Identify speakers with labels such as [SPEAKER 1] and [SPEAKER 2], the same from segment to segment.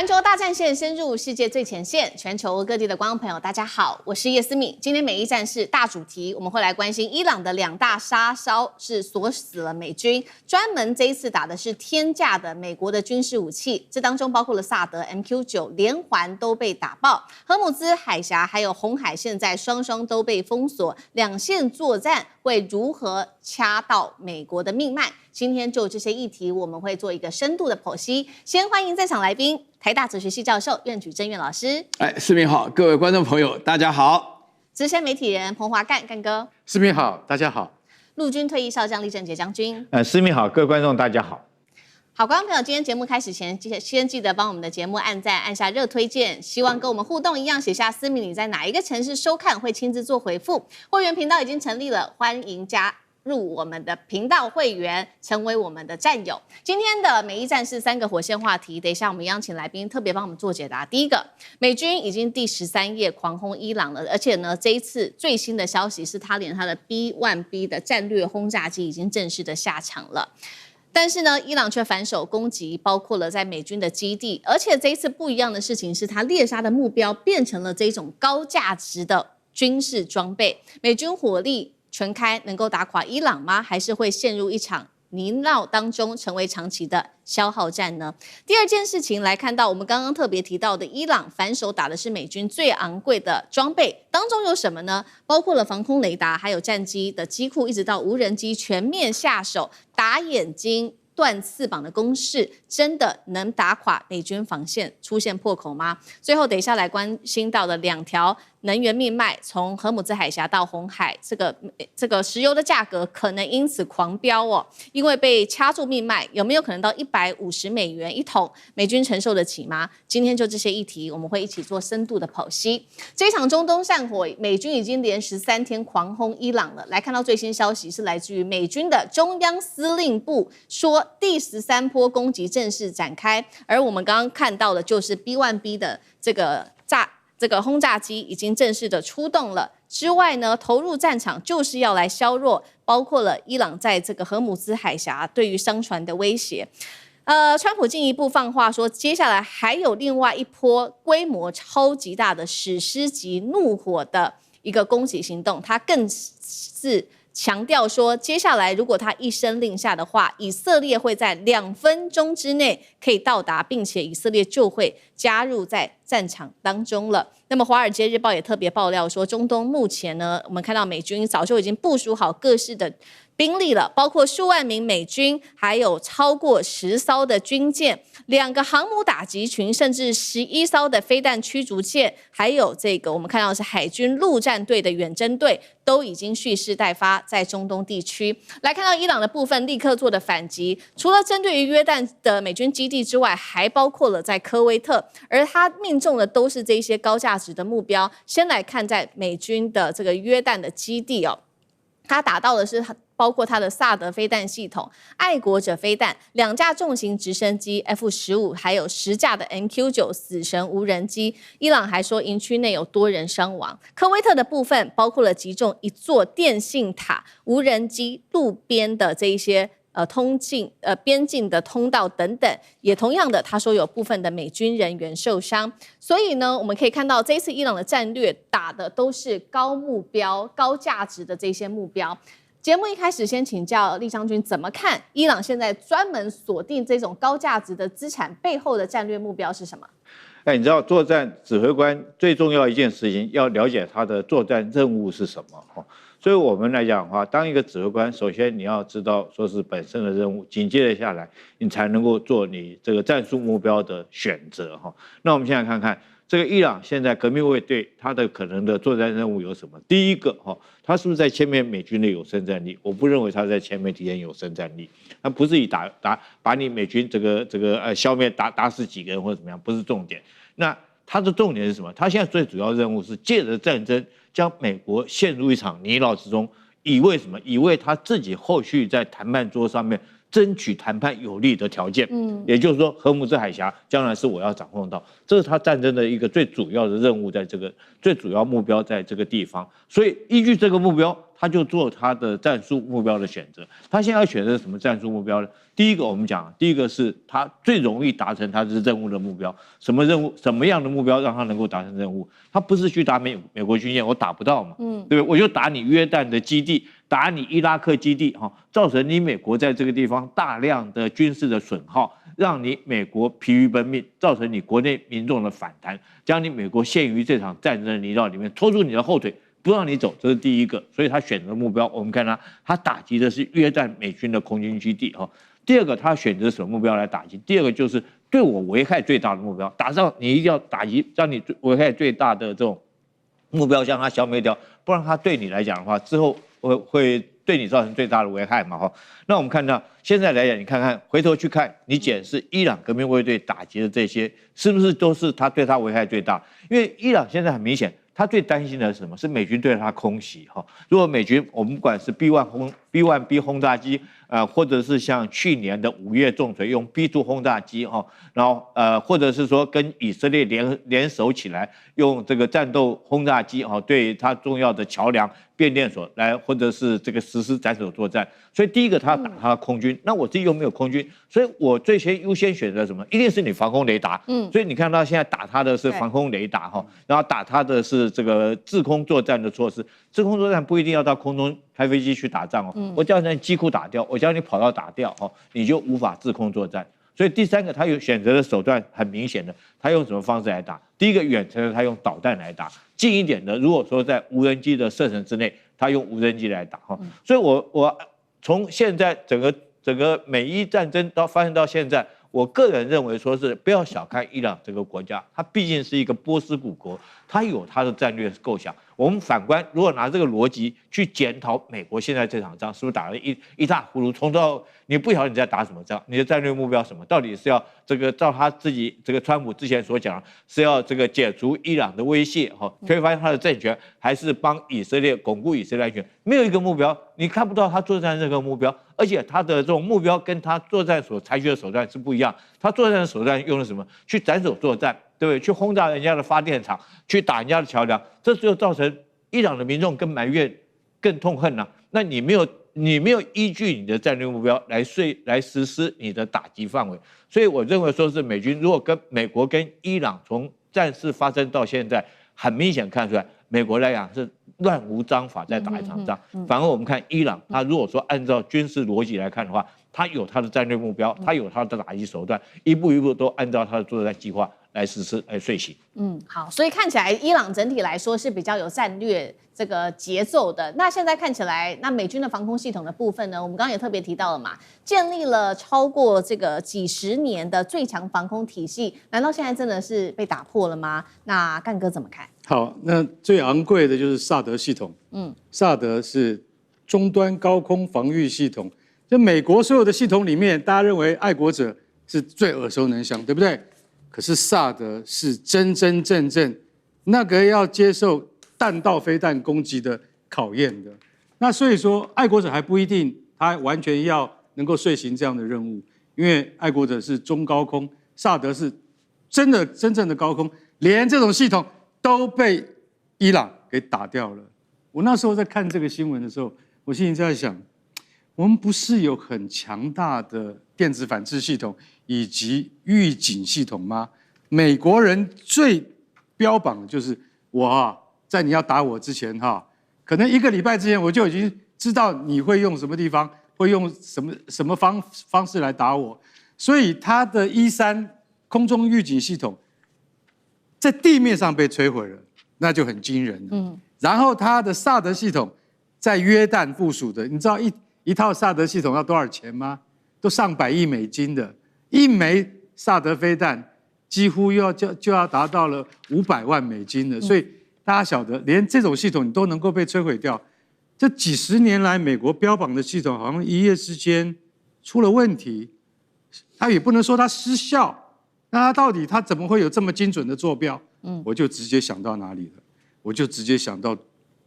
[SPEAKER 1] 環球大戰線深入世界最前線，全球各地的觀眾朋友，大家好，我是葉思敏。今天美伊戰事大主題，我們會來關心伊朗的2大殺燒是鎖死了美軍，專門這一次打的是天價的美國的軍事武器，這當中包括了薩德 MQ9連環都被打爆，荷姆茲海峽還有紅海現在雙雙都被封鎖，兩線作戰會如何掐到美國的命脈？今天就這些議題，我們會做一個深度的剖析。先歡迎在場來賓，台大哲學系教授苑舉正苑老師。
[SPEAKER 2] 思敏好，各位觀眾朋友，大家好。
[SPEAKER 1] 資深媒體人彭華幹哥。
[SPEAKER 3] 思敏好，大家好。
[SPEAKER 1] 陸軍退役少將李正傑將軍。
[SPEAKER 3] 思敏好，各位觀眾大家好。
[SPEAKER 1] 好，觀眾朋友，今天節目開始前，先記得幫我們的節目按讚，按下熱推薦。希望跟我們互動一樣，寫下思敏你在哪一個城市收看，會親自做回復。會員頻道已經成立了，歡迎加入我們的頻道會員，成為我們的戰友。今天的美伊戰事3個火線話題，等一下我們邀請來賓特別幫我們做解答。第一個，美軍已經第13夜狂轟伊朗了，而且呢，這一次最新的消息是，他連他的 B-1B 的戰略轟炸機已經正式的下場了。但是呢，伊朗卻反手攻擊，包括了在美軍的基地，而且這一次不一樣的事情是，他獵殺的目標變成了這種高價值的軍事裝備。美軍火力全開，能夠打垮伊朗嗎？還是會陷入一場泥淖當中，成為長期的消耗戰呢？第二件事情來看到，我們剛剛特別提到的，伊朗反手打的是美軍最昂貴的裝備，當中有什麼呢？包括了防空雷達，還有戰機的機庫，一直到無人機，全面下手，打眼睛斷翅膀的攻勢，真的能打垮美軍防線，出現破口嗎？最後等一下來關心到的2條能源命脈，從荷姆茲海峽到紅海，這個石油的價格可能因此狂飆哦，因為被掐住命脈，有沒有可能到$150一桶？美軍承受得起嗎？今天就這些議題，我們會一起做深度的剖析。這一場中東戰火，美軍已經連13天狂轟伊朗了。來看到最新消息是來自於美軍的中央司令部說，第13波攻擊正式展開，而我們剛剛看到的就是 B-1B 的這個轟炸機已經正式的出動了。之外呢，投入戰場就是要來削弱，包括了伊朗在這個荷姆茲海峽對於商船的威脅。川普進一步放話說，接下來還有另外一波規模超級大的史詩級怒火的一個攻擊行動，他更是強調說，接下來如果他一聲令下的話，以色列會在2分鐘之內可以到達，並且以色列就會加入在戰場當中了。那麼《華爾街日報》也特別爆料說，中東目前呢，我們看到美軍早就已經部署好各式的兵力了，包括數萬名美軍，還有超過10艘的軍艦，2個航母打擊群，甚至11艘的飛彈驅逐艦，還有這個我們看到的是海軍陸戰隊的遠征隊，都已經蓄勢待發在中東地區。來看到伊朗的部分，立刻做的反擊，除了針對於約旦的美軍基地之外，還包括了在科威特，而他命中的都是這些高價值的目標。先來看在美軍的這個約旦的基地哦，他打到的是包括他的薩德飛彈系統、愛國者飛彈、2架重型直升機 F-15，還有10架的 MQ9死神無人機。伊朗還說營區內有多人傷亡。科威特的部分包括了擊中1座電信塔、無人機、路邊的這一些邊境的通道等等，也同樣的，他說有部分的美軍人員受傷。所以呢，我們可以看到這一次伊朗的戰略打的都是高目標、高價值的這些目標。節目一開始，先請教李將軍怎麼看伊朗現在專門鎖定這種高價值的資產背後的戰略目標是什麼？
[SPEAKER 3] 你知道作戰指揮官最重要一件事情，要了解他的作戰任務是什麼。所以我們來講的話，當一個指揮官，首先你要知道說是本身的任務，緊接着下來，你才能夠做你這個戰術目標的選擇。那我們現在看看這個伊朗現在革命衛隊他的可能的作戰任務有什麼？第一個，他是不是在殲滅美軍的有生戰力？我不認為他在殲滅敵人有生戰力，他不是以把你美軍這個消滅打死幾個人或者怎麼樣，不是重點。那他的重點是什麼？他現在最主要任務是借着戰爭將美國陷入一場泥淖之中，以為什麼？以為他自己後續在談判桌上面爭取談判有利的條件。也就是說，荷姆斯海峽將來是我要掌控到，這是他戰爭的一個最主要的任務，在這個最主要目標在這個地方。所以依據這個目標，他就做他的戰術目標的選擇。他現在要選擇什麼戰術目標呢？第一個我們講，第一個是他最容易達成他的任務的目標。什麼任務？什麼樣的目標讓他能夠達成任務？他不是去打美國軍艦，我打不到嘛，對不對？我就打你約旦的基地，打你伊拉克基地，造成你美國在這個地方大量的軍事的損耗，讓你美國疲於奔命，造成你國內民眾的反彈，將你美國陷於這場戰爭的泥淖裡面，拖住你的後腿，不讓你走，這是第一個。所以他選擇的目標，我們看他打擊的是約旦美軍的空軍基地。第二個，他選擇什麼目標來打擊？第二個就是對我危害最大的目標，打仗你一定要打擊讓你危害最大的這種目標，將它消滅掉，不然它對你來講的話，之後會對你造成最大的危害嘛。那我們看到現在來講，你看看回頭去看，你檢視伊朗革命衛隊打擊的這些，是不是都是他對他危害最大？因為伊朗現在很明顯，他最擔心的是什麼？是美軍對他空襲。如果美軍我們不管是 B1B 轟炸機，或者是像去年的5月重錘用 B2 轟炸機，然後或者是說跟以色列聯手起來用這個戰鬥轟炸機，對他重要的橋梁、變電所來，或者是這個實施斬首作戰。所以第一個他打他的空軍，那我自己又沒有空軍，所以我最先優先選擇什麼？一定是你防空雷達。所以你看到現在打他的是防空雷達，然後打他的是这個制空作戰的措施。制空作戰不一定要到空中開飛機去打仗哦，我叫你機庫打掉，我叫你跑道打掉哦，你就無法制空作戰。所以第三個，他有選擇的手段很明顯的，他用什麼方式來打？第一個遠程的，他用導彈來打；近一點的，如果說在無人機的射程之內，他用無人機來打哈。所以我從現在整個美伊戰爭發生到現在，我個人認為說是不要小看伊朗這個國家，它畢竟是一個波斯古國，它有它的戰略構想。我們反觀，如果拿這個邏輯去檢討美國現在這場仗，是不是打得一塌糊塗？從頭你不曉得你在打什麼仗，你的戰略目標什麼？到底是要這個照他自己這個川普之前所講，是要這個解除伊朗的威脅，推翻他的政權，還是幫以色列鞏固以色列安全？沒有一個目標，你看不到他作戰這個目標，而且他的這種目標跟他作戰所採取的手段是不一樣。他作戰的手段用了什麼？去斬首作戰。對不對？去轟炸人家的發電廠，去打人家的橋梁，這就造成伊朗的民眾更埋怨、更痛恨了。那你沒有依據你的戰略目標來實施你的打擊範圍，所以我認為說是美軍如果跟美國跟伊朗從戰事發生到現在，很明顯看出來，美國來講是亂無章法在打一場仗。反而我們看伊朗，他如果說按照軍事邏輯來看的話，他有他的戰略目標，他有他的打擊手段，一步一步都按照他的作戰計劃來實施來遂行。
[SPEAKER 1] 好，所以看起來伊朗整體來說是比較有戰略這個節奏的。那現在看起來，那美軍的防空系統的部分呢，我們剛剛也特別提到了嘛，建立了超過這個幾十年的最強防空體系，難道現在真的是被打破了嗎？那幹哥怎麼看？
[SPEAKER 2] 好，那最昂貴的就是薩德系統。薩德是終端高空防禦系統。就美國所有的系統裡面，大家認為愛國者是最耳熟能詳，對不對？可是薩德是真真正正那個要接受彈道飛彈攻擊的考驗的。那所以說，愛國者還不一定他完全要能夠遂行這樣的任務，因為愛國者是中高空，薩德是真正的高空，連這種系統都被伊朗給打掉了。我那時候在看這個新聞的時候，我心裡在想，我們不是有很強大的電子反制系統以及預警系統嗎？美國人最標榜的就是我在你要打我之前可能1個禮拜之前我就已經知道你會用什麼地方，會用什麼方式來打我，所以他的E3空中預警系統在地面上被摧毀了，那就很驚人了。然後他的薩德系統在約旦部署的，你知道一套薩德系統要多少錢嗎？都上百億美金的，一枚薩德飛彈幾乎就要達到了500萬美金的，所以大家曉得，連這種系統你都能夠被摧毀掉，這幾十年來美國標榜的系統好像一夜之間出了問題，他也不能說它失效，那它怎麼會有這麼精準的坐標？我就直接想到哪裡了？我就直接想到，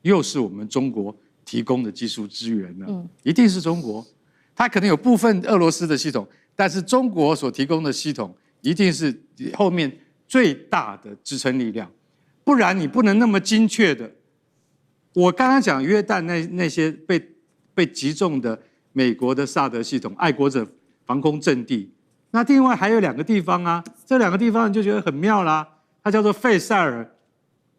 [SPEAKER 2] 又是我們中國提供的技術資源了，一定是中國。它可能有部分俄羅斯的系統，但是中國所提供的系統一定是後面最大的支撐力量，不然你不能那麼精確的。我剛剛講約旦那些被擊中的美國的薩德系統、愛國者防空陣地，那另外還有2個地方啊，這2個地方你就覺得很妙啦，它叫做費塞爾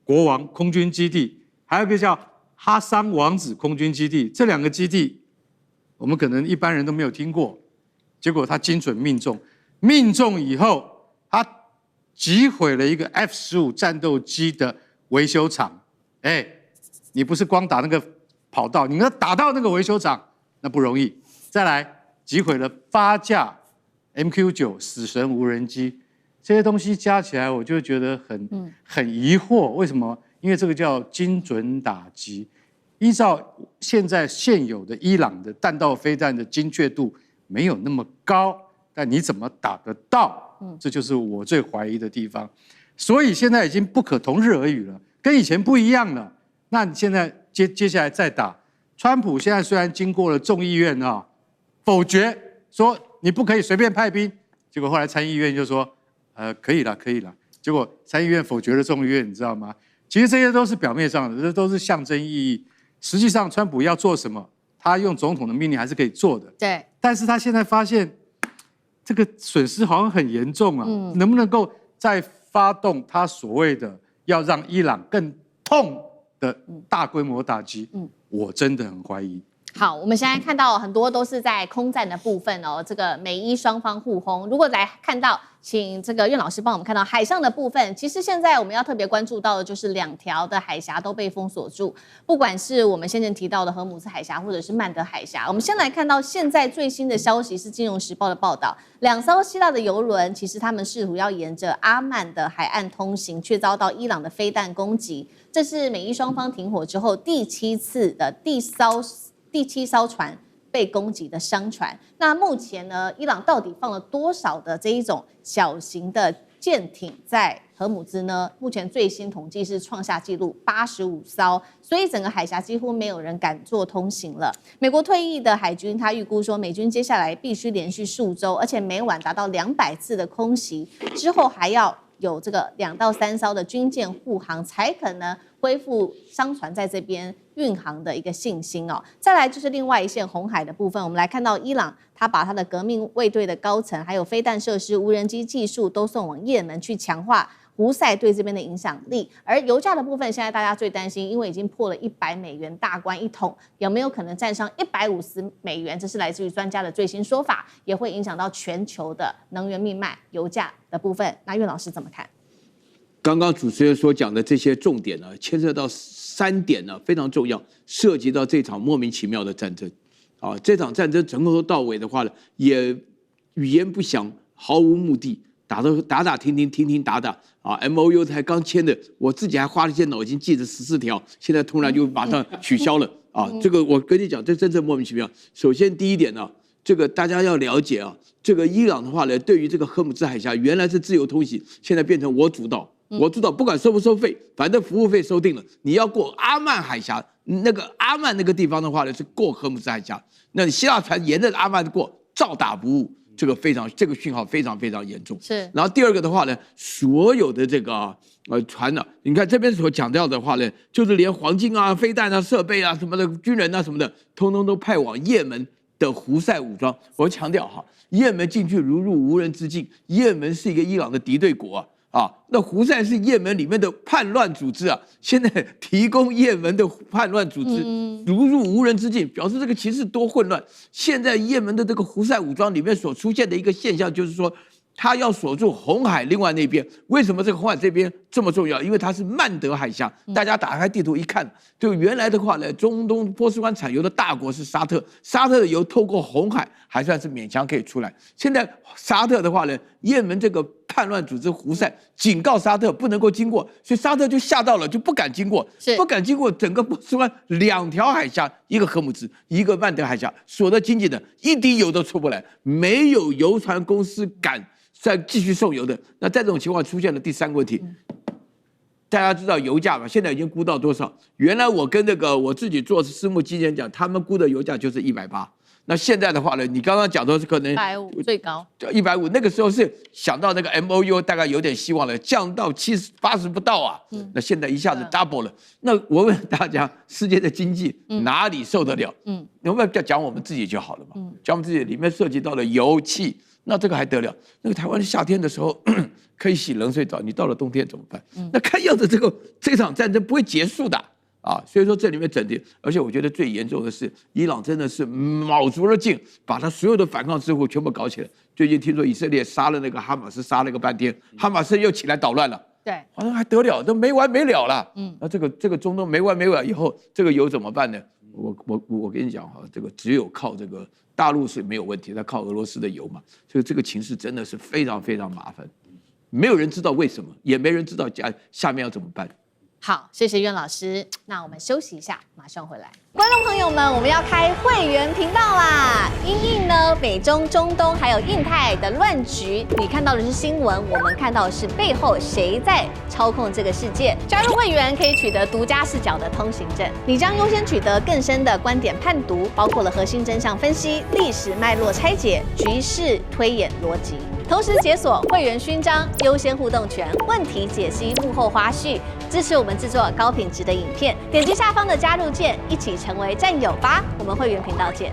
[SPEAKER 2] 國王空軍基地，還有一個叫哈桑王子空軍基地，這2個基地我們可能一般人都沒有聽過，結果它精準命中，命中以後，它擊毀了一個 F-15戰鬥機的維修廠。哎，你不是光打那個跑道，你要打到那個維修廠，那不容易。再來，擊毀了8架 MQ-9死神無人機，這些東西加起來，我就覺得很疑惑，為什麼？因為這個叫精準打擊。依照現有的伊朗的彈道飛彈的精確度沒有那麼高，但你怎麼打得到？這就是我最懷疑的地方。所以現在已經不可同日而語了，跟以前不一樣了。那你現在接下來再打，川普現在雖然經過了眾議院啊否決，說你不可以隨便派兵，結果後來參議院就說，可以了，可以了。結果參議院否決了眾議院，你知道嗎？其實這些都是表面上的，這都是象徵意義。實際上，川普要做什麼，他用總統的命令還是可以做的。
[SPEAKER 1] 對。但
[SPEAKER 2] 是他現在發現，這個損失好像很嚴重啊。能不能夠再發動他所謂的要讓伊朗更痛的大規模打擊？我真的很懷疑。
[SPEAKER 1] 好，我們現在看到很多都是在空戰的部分哦，這個美伊雙方互轟。如果來看到，請這個苑老師幫我們看到海上的部分。其實現在我們要特別關注到的就是2條的海峽都被封鎖住，不管是我們先前提到的荷姆斯海峽或者是曼德海峽。我們先來看到現在最新的消息是《金融時報》的報道，2艘希臘的郵輪其實他們試圖要沿着阿曼的海岸通行，卻遭到伊朗的飛彈攻擊。這是美伊雙方停火之後第7次的第7艘船被攻擊的商船。那目前呢，伊朗到底放了多少的這一種小型的艦艇在荷姆茲呢？目前最新統計是創下紀錄85艘，所以整個海峽幾乎沒有人敢做通行了。美國退役的海軍他預估說，美軍接下來必須連續數週，而且每晚達到200次的空襲，之後還要有這個2到3艘的軍艦護航，才可能恢復商船在這邊運航的一個信心哦。再來就是另外一線紅海的部分，我們來看到伊朗，他把他的革命衛隊的高層，還有飛彈設施、無人機技術都送往也門去強化胡塞對這邊的影響力。而油價的部分，現在大家最擔心，因為已經破了$100大關一桶，有沒有可能站上$150？這是來自於專家的最新說法，也會影響到全球的能源命脈、油價的部分。那苑老師怎麼看？
[SPEAKER 4] 剛剛主持人所講的這些重點呢，牽涉到3點呢，非常重要，涉及到這場莫名其妙的戰爭。啊，這場戰爭從頭到尾的話呢，也語言不詳，毫無目的，打停打啊 ，MOU 才剛簽的，我自己還花了一些腦筋記着14條，現在突然就馬上取消了啊！這個我跟你講，這真正莫名其妙。首先第一點呢，這個大家要了解啊，這個伊朗的話呢，對於這個荷姆茲海峽原來是自由通行，現在變成我主導。我知道，不管收不收費，反正服務費收定了。你要過阿曼海峽，那個阿曼那個地方的話呢，是過荷姆斯海峽。那你希臘船沿着阿曼過，照打不誤。這個訊號非常嚴重。是。然後第二個的話呢，所有的這個船呢，你看這邊所講到的話呢，就是連黃金啊、飛彈啊、設備啊什麼的、軍人啊什麼的，通通都派往也門的胡塞武裝。我強調哈，也門進去如入無人之境，也門是一個伊朗的敵對國啊。那胡塞是也門裡面的叛亂組織啊，現在提供也門的叛亂組織如入無人之境，表示這個情勢多混亂。現在也門的這個胡塞武裝裡面所出現的一個現象，就是說他要鎖住紅海另外那邊。為什麼這個紅海這邊這麼重要？因為它是曼德海峽。大家打開地圖一看，就原來的話呢，中東波斯灣產油的大國是沙特，沙特的油透過紅海還算是勉強可以出來。現在沙特的話呢，也門這個叛亂組織胡塞警告沙特不能夠經過，所以沙特就嚇到了，就不敢經過，不敢經過整個波斯灣2條海峽，一個荷姆茲，一個曼德海峽，鎖得緊緊的，一滴油都出不來，沒有油船公司敢再繼續送油的。那在這種情況出現了第3個問題，大家知道油價吧？現在已經估到多少？原來我跟那個我自己做私募基金講，他們估的油價就是180，那現在的話呢，你剛剛講說是可能
[SPEAKER 1] 150最高
[SPEAKER 4] 150，那個時候是想到那個 MOU 大概有點希望了，降到80不到啊。那現在一下子 double 了。那我問大家，世界的經濟哪裡受得了？我們要講我們自己就好了嘛。講我們自己裡面涉及到了油氣，那這個還得了？那個台灣夏天的時候可以洗冷水澡，你到了冬天怎麼辦？那看樣子這場戰爭不會結束的。所以說這裡面整體，而且我覺得最嚴重的是，伊朗真的是卯足了勁，把他所有的反抗之父全部搞起來。最近聽說以色列殺了那個哈馬斯，殺了個半天，哈馬斯又起來搗亂了。
[SPEAKER 1] 對，
[SPEAKER 4] 好像還得了，都沒完沒了了。那這個中東沒完沒了以後，這個油怎麼辦呢？我跟你講哈，這個只有靠這個大陸是沒有問題，那靠俄羅斯的油嘛，所以這個情勢真的是非常非常麻煩，沒有人知道為什麼，也沒人知道下面要怎麼辦。
[SPEAKER 1] 好，謝謝苑老師。那我們休息一下，馬上回來。觀眾朋友們，我們要開會員頻道啦！因應呢美中、中東還有印太的亂局，你看到的是新聞，我們看到的是背後誰在操控這個世界。加入會員可以取得獨家視角的通行證，你將優先取得更深的觀點判讀，包括了核心真相分析、歷史脈絡拆解、局勢推演邏輯。同時解鎖會員勳章、優先互動權、問題解析、幕後花絮，支持我們制作高品質的影片。點擊下方的加入鍵，一起成為戰友吧！我們會員頻道見。